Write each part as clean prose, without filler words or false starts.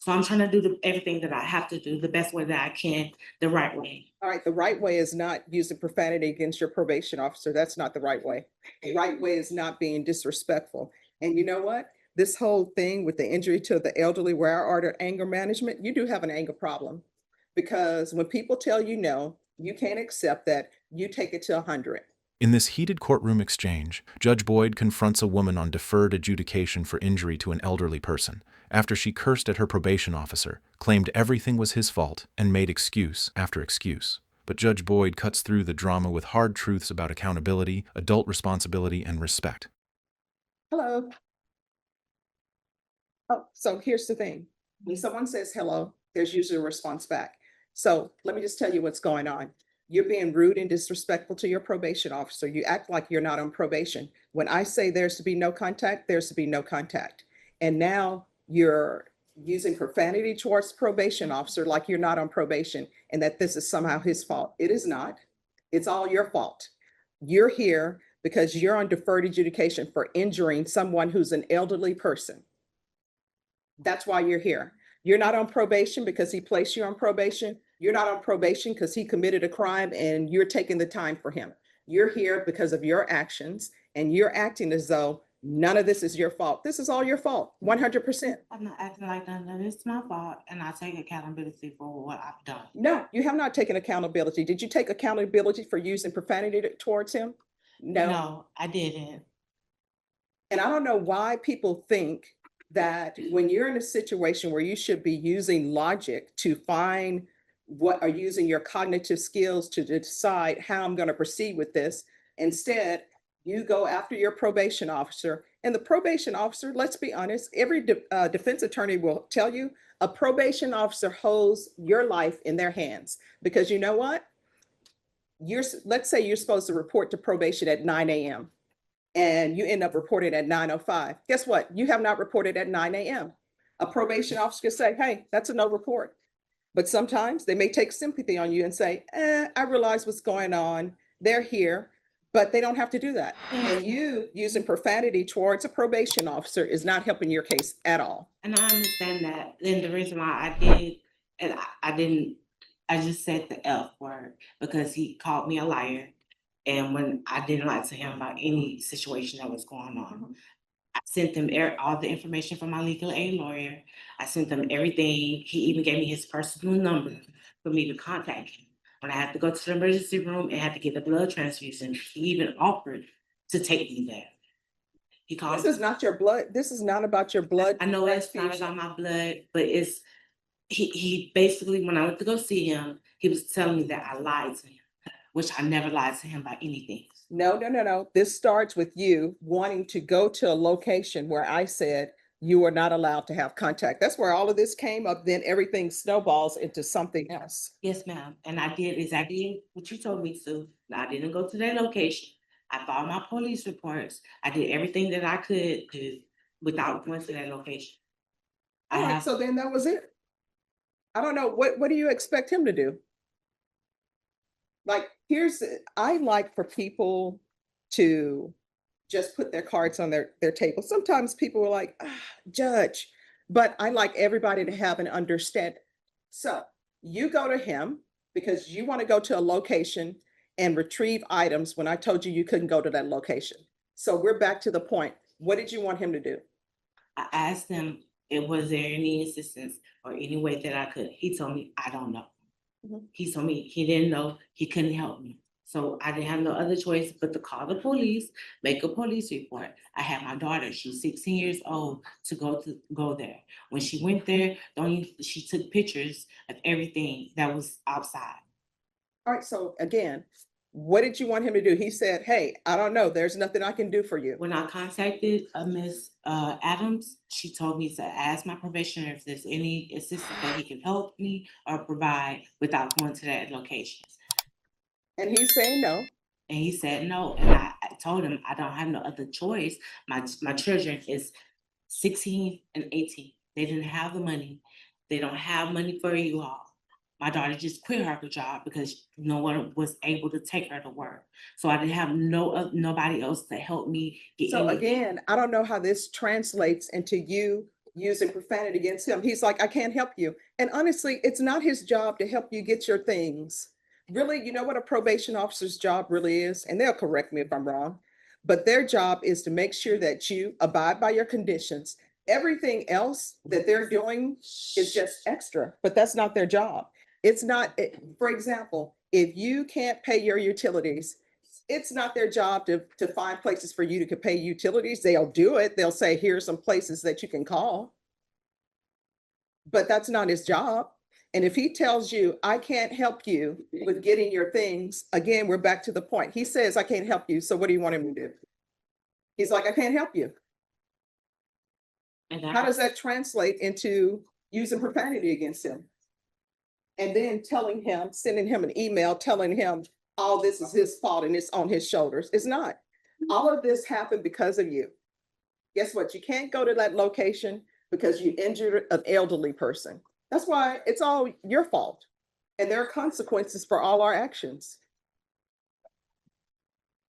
So I'm trying to do everything that I have to do the best way that I can, the right way. All right, the right way is not using profanity against your probation officer. That's not the right way. The right way is not being disrespectful. And you know what? This whole thing with the injury to the elderly, where I ordered anger management, you do have an anger problem. Because when people tell you no, you can't accept that, you take it to 100. In this heated courtroom exchange, Judge Boyd confronts a woman on deferred adjudication for injury to an elderly person after she cursed at her probation officer, claimed everything was his fault, and made excuse after excuse. But Judge Boyd cuts through the drama with hard truths about accountability, adult responsibility, and respect. Hello. Oh, so here's the thing. When someone says hello, there's usually a response back. So let me just tell you what's going on. You're being rude and disrespectful to your probation officer. You act like you're not on probation. When I say there's to be no contact, there's to be no contact. And now you're using profanity towards probation officer like you're not on probation and that this is somehow his fault. It is not. It's all your fault. You're here because you're on deferred adjudication for injuring someone who's an elderly person. That's why you're here. You're not on probation because he placed you on probation. You're not on probation because he committed a crime and you're taking the time for him. You're here because of your actions and you're acting as though none of this is your fault. This is all your fault, 100%. I'm not acting like none of it's my fault, and I take accountability for what I've done. No, you have not taken accountability. Did you take accountability for using profanity towards him? No. No, I didn't. And I don't know why people think that when you're in a situation where you should be using logic to find what are using your cognitive skills to decide how I'm going to proceed with this, instead, you go after your probation officer. And the probation officer, let's be honest, every defense attorney will tell you a probation officer holds your life in their hands because you know what? Let's say you're supposed to report to probation at 9 a.m. and you end up reporting at 9:05. Guess what? You have not reported at 9 a.m. A probation officer could say, hey, that's a no report. But sometimes they may take sympathy on you and say, I realize what's going on. They're here, but they don't have to do that. And you using profanity towards a probation officer is not helping your case at all. And I understand that. And the reason why I did, and I didn't, I just said the F word because he called me a liar. And when I didn't lie to him about any situation that was going on, I sent them all the information from my legal aid lawyer. I sent them everything. He even gave me his personal number for me to contact him. When I had to go to the emergency room and had to get a blood transfusion, he even offered to take me there. He called. This is not your blood. This is not about your blood. I know it's not about my blood, but it's he basically, when I went to go see him, he was telling me that I lied to him, which I never lied to him about anything. No. This starts with you wanting to go to a location where I said you are not allowed to have contact. That's where all of this came up. Then everything snowballs into something else. Yes, ma'am. And I did exactly what you told me to. I didn't go to that location. I filed my police reports. I did everything that I could do without going to that location. All right, so then that was it. I don't know. What do you expect him to do? Like, I like for people to just put their cards on their table. Sometimes people are like, judge, but I like everybody to have an understanding. So you go to him because you want to go to a location and retrieve items when I told you you couldn't go to that location. So we're back to the point. What did you want him to do? I asked him, was there any assistance or any way that I could? He told me, I don't know. He told me he didn't know, he couldn't help me. So I didn't have no other choice but to call the police, make a police report. I had my daughter, she's 16 years old, to go there. When she went there, she took pictures of everything that was outside. All right, so again, what did you want him to do? He said, hey, I don't know, there's nothing I can do for you. When I contacted Miss Adams, she told me to ask my probationer if there's any assistance that he can help me or provide without going to that location. And he's saying no. And he said no. And I told him I don't have no other choice. My children is 16 and 18. They didn't have the money. They don't have money for you all. My daughter just quit her job because no one was able to take her to work. So I didn't have nobody else to help me get So anything. again, I don't know how this translates into you using profanity against him. He's like, I can't help you. And honestly, it's not his job to help you get your things. Really, you know what a probation officer's job really is? And they'll correct me if I'm wrong, but their job is to make sure that you abide by your conditions. Everything else that they're doing is just extra, but that's not their job. It's not, for example, if you can't pay your utilities, it's not their job to find places for you to pay utilities. They'll do it. They'll say, here's some places that you can call. But that's not his job. And if he tells you, I can't help you with getting your things, again, we're back to the point. He says, I can't help you. So what do you want him to do? He's like, I can't help you. And How does that translate into using profanity against him? And then telling him, sending him an email, telling him all this is his fault and it's on his shoulders. It's not. All of this happened because of you. Guess what? You can't go to that location because you injured an elderly person. That's why it's all your fault. And there are consequences for all our actions.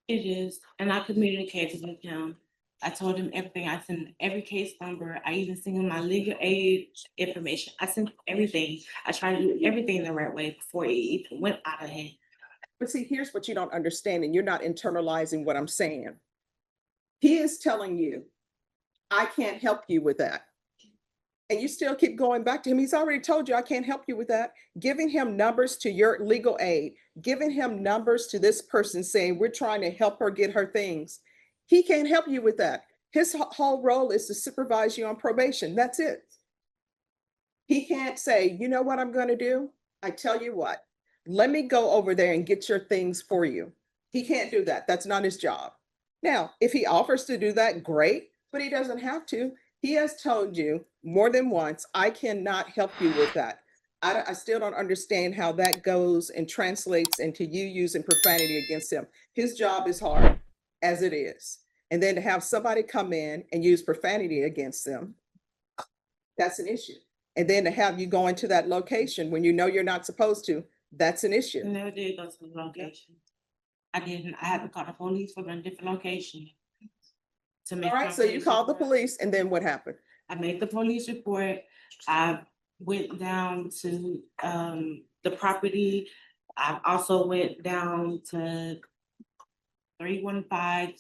It is, and I communicated with him. I told him everything. I sent every case number. I even sent him my legal aid information. I sent everything. I tried to do everything the right way before it even went out of hand. But see, here's what you don't understand, and you're not internalizing what I'm saying. He is telling you, I can't help you with that. And you still keep going back to him. He's already told you, I can't help you with that. Giving him numbers to your legal aid, giving him numbers to this person saying, we're trying to help her get her things. He can't help you with that. His whole role is to supervise you on probation. That's it. He can't say, you know what I'm going to do? I tell you what, let me go over there and get your things for you. He can't do that. That's not his job. Now, if he offers to do that, great, but he doesn't have to. He has told you more than once, I cannot help you with that. I still don't understand how that goes and translates into you using profanity against him. His job is hard as it is. And then to have somebody come in and use profanity against them, that's an issue. And then to have you go into that location when you know you're not supposed to, that's an I issue. never did go to the location. I didn't. I had to call the police from a different location. To make All right, so you called the police and then what happened? I made the police report. I went down to the property. I also went down to 315,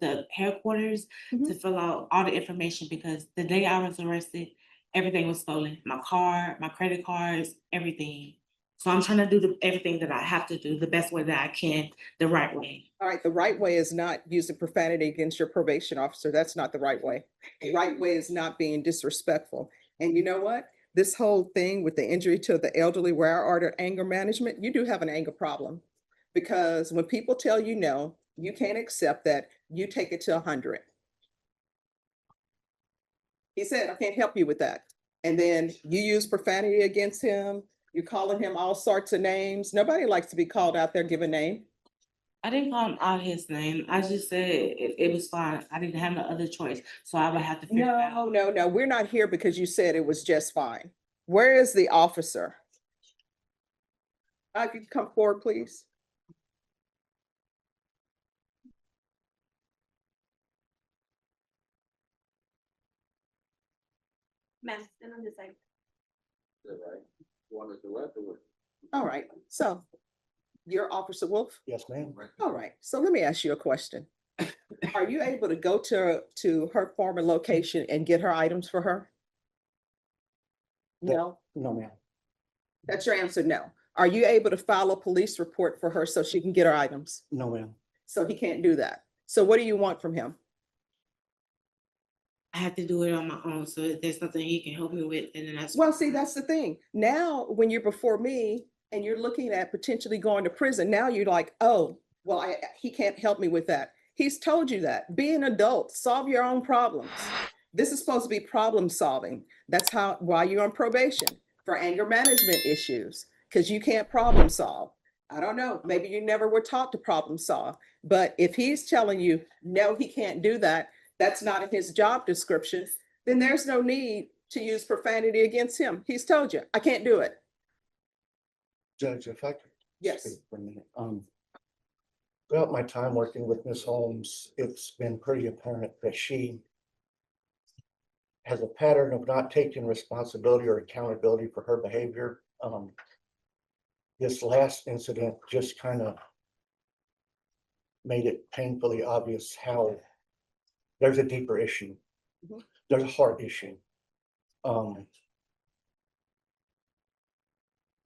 the headquarters, to fill out all the information because the day I was arrested, everything was stolen. My car, my credit cards, everything. So I'm trying to do everything that I have to do the best way that I can, the right way. All right, the right way is not using profanity against your probation officer. That's not the right way. The right way is not being disrespectful. And you know what? This whole thing with the injury to the elderly, where I ordered anger management, you do have an anger problem. Because when people tell you no, you can't accept that, you take it to 100. He said, I can't help you with that. And then you use profanity against him. You're calling him all sorts of names. Nobody likes to be called out there, give a name. I didn't call him out his name. I just said it was fine. I didn't have no other choice. So I would have to figure it out. No. We're not here because you said it was just fine. Where is the officer? If you could come forward, please. Ma'am, stand on this side. All right, so you're Officer Wolf? Yes, ma'am. All right, so let me ask you a question. Are you able to go to her former location and get her items for her? No, No, ma'am. that's your answer, no. Are you able to file a police report for her so she can get her items? No, ma'am. So he can't do that. So what do you want from him? I have to do it on my own. So if there's something he can help me with, then that's Well, see, that's the thing. Now, when you're before me and you're looking at potentially going to prison, now you're like, oh, well, he can't help me with that. He's told you that. Be an adult, solve your own problems. This is supposed to be problem solving. That's why you're on probation, for anger management issues, because you can't problem solve. I don't know, maybe you never were taught to problem solve, but if he's telling you, no, he can't do that, that's not in his job description, then there's no need to use profanity against him. He's told you, I can't do it. Judge, if I could Yes. speak for a minute. Throughout my time working with Ms. Holmes, it's been pretty apparent that she has a pattern of not taking responsibility or accountability for her behavior. This last incident just kind of made it painfully obvious how there's a deeper issue. Mhm. There's a heart issue.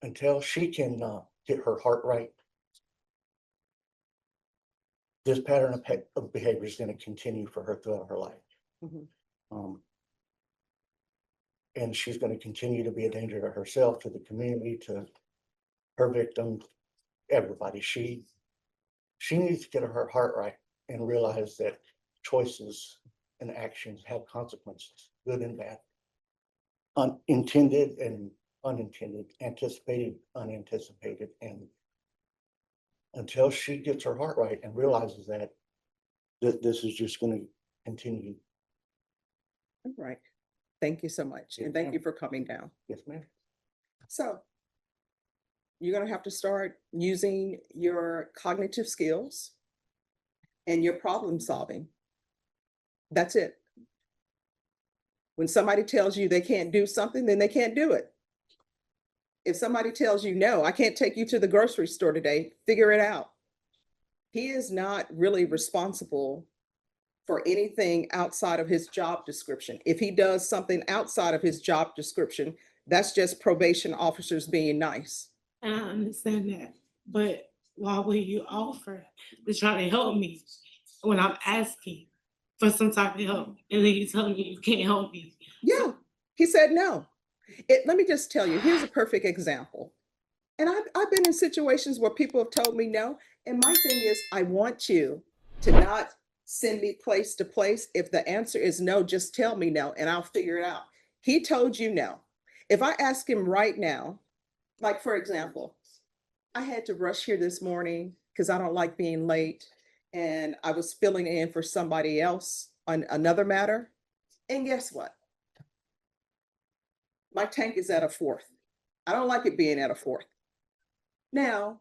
Until she can get her heart right, this pattern of behavior is going to continue for her throughout her life. Mhm. And she's going to continue to be a danger to herself, to the community, to her victims, everybody. She needs to get her heart right and realize that choices and actions have consequences, good and bad, unintended and unintended, anticipated, unanticipated. And until she gets her heart right and realizes that this is just going to continue. All right. Thank you so much. And Yes, thank ma'am. you for coming down. Yes, ma'am. So you're going to have to start using your cognitive skills and your problem solving. That's it. When somebody tells you they can't do something, then they can't do it. If somebody tells you, no, I can't take you to the grocery store today, figure it out. He is not really responsible for anything outside of his job description. If he does something outside of his job description, that's just probation officers being nice. And I understand that, but why would you offer to try to help me when I'm asking for some type of help, and then you tell me you can't help me? Yeah, he said no. Let me just tell you, here's a perfect example. And I've been in situations where people have told me no. And my thing is, I want you to not send me place to place. If the answer is no, just tell me no and I'll figure it out. He told you no. If I ask him right now, like for example, I had to rush here this morning because I don't like being late. And I was filling in for somebody else on another matter. And guess what? My tank is at a fourth. I don't like it being at a fourth. Now,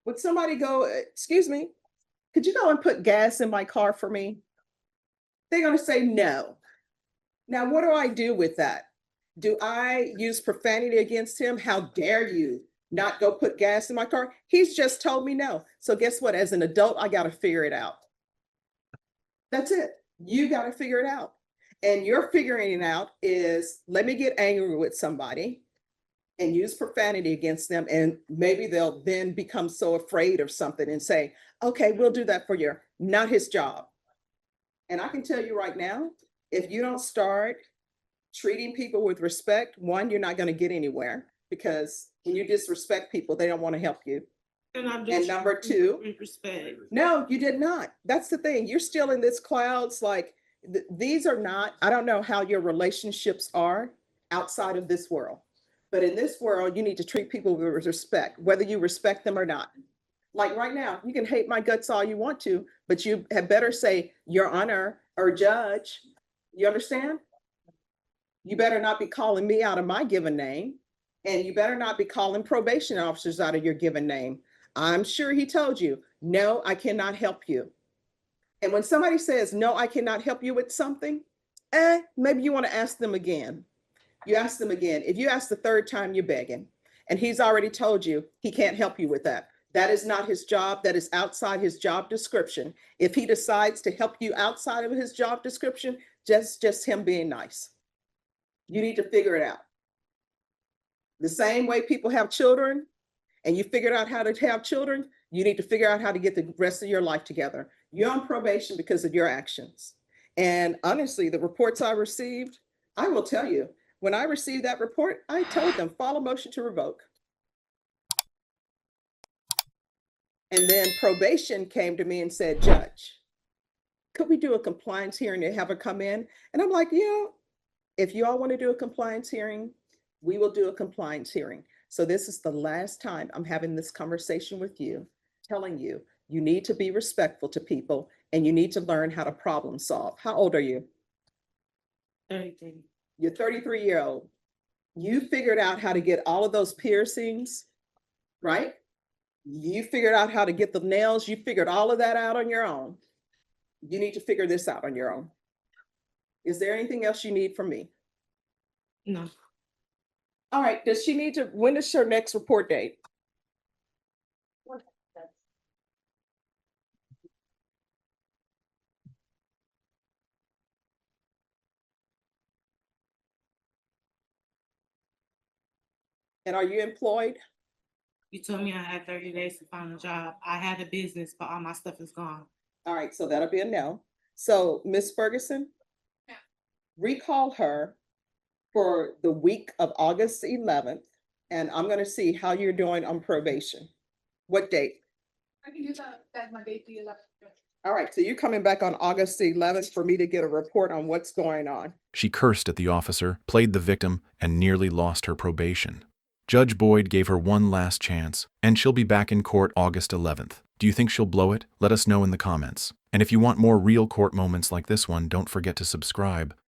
would somebody go, excuse me, could you go and put gas in my car for me? They're going to say no. Now, what do I do with that? Do I use profanity against him? How dare you not go put gas in my car? He's just told me no. So guess what? As an adult, I got to figure it out. That's it. You got to figure it out. And your figuring it out is, let me get angry with somebody and use profanity against them. And maybe they'll then become so afraid of something and say, okay, we'll do that for you. Not his job. And I can tell you right now, if you don't start treating people with respect, one, you're not going to get anywhere, because when you disrespect people, they don't want to help you. And I'm And just number two, with respect. no, you did not. That's the thing. You're still in this clouds. Like these are not, I don't know how your relationships are outside of this world. But in this world, you need to treat people with respect, whether you respect them or not. Like right now, you can hate my guts all you want to, but you had better say, Your Honor or Judge. You understand? You better not be calling me out of my given name. And you better not be calling probation officers out of your given name. I'm sure he told you, no, I cannot help you. And when somebody says, no, I cannot help you with something, maybe you want to ask them again. You ask them again. If you ask the third time, you're begging. And he's already told you he can't help you with that. That is not his job. That is outside his job description. If he decides to help you outside of his job description, just him being nice. You need to figure it out. The same way people have children and you figured out how to have children, you need to figure out how to get the rest of your life together. You're on probation because of your actions. And honestly, the reports I received, I will tell you, when I received that report, I told them, file a motion to revoke. And then probation came to me and said, Judge, could we do a compliance hearing and have her come in? And I'm like, yeah, if you all want to do a compliance hearing, we will do a compliance hearing. So this is the last time I'm having this conversation with you, telling you, you need to be respectful to people and you need to learn how to problem solve. How old are you? 33. You're 33-year-old. You figured out how to get all of those piercings, right? You figured out how to get the nails. You figured all of that out on your own. You need to figure this out on your own. Is there anything else you need from me? No, All right, does she need to, when is her next report date? And are you employed? you told me I had 30 days to find a job. I had a business, but all my stuff is gone. All right, so that'll be a no. So, Ms. Ferguson? Yeah. Recall her for the week of August 11th, and I'm gonna see how you're doing on probation. What date? I can do that Monday, the 11th. All right, so you're coming back on August the 11th for me to get a report on what's going on. She cursed at the officer, played the victim, and nearly lost her probation. Judge Boyd gave her one last chance, and she'll be back in court August 11th. Do you think she'll blow it? Let us know in the comments. And if you want more real court moments like this one, don't forget to subscribe.